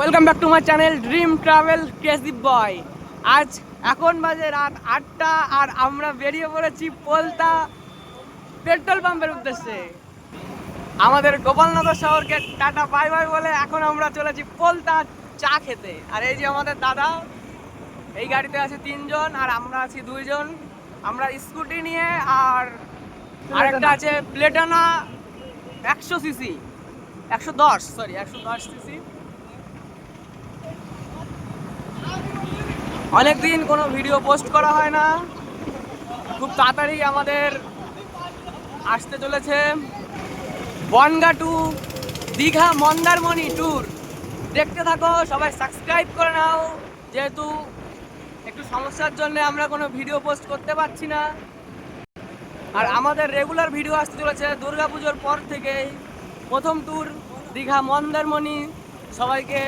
Welcome back to my channel dream travel crazy boy. আজ এখন বাজে রাত 8টা আর আমরা বেরিয়ে পড়েছি পোলতা পেট্রোল পাম্পের উদ্দেশ্যে। আমাদের গোপালনগর শহরকে টাটা বাই বাই বলে এখন আমরা চলেছি পোলতা চা খেতে। আর এই যে আমাদের দাদা, এই গাড়িতে আছে 3 জন আর আমরা আছি 2 জন। আমরা স্কুটি নিয়ে আর আরেকটা আছে প্লেটানা 100 সিসি, 110 সিসি। অনেকদিন কোনো ভিডিও পোস্ট করা হয় না, খুব তাড়াতাড়ি আমাদের আসতে চলেছে বনগাঁ টু দীঘা মন্দারমণি ট্যুর। দেখতে থাকো, সবাই সাবস্ক্রাইব করে নাও, যেহেতু একটু সমস্যার জন্য আমরা কোনো ভিডিও পোস্ট করতে পারছি না। আর আমাদের রেগুলার ভিডিও আসতে চলেছে দুর্গাপুজোর পর থেকেই। প্রথম ট্যুর দীঘা মন্দারমণি, সবাইকে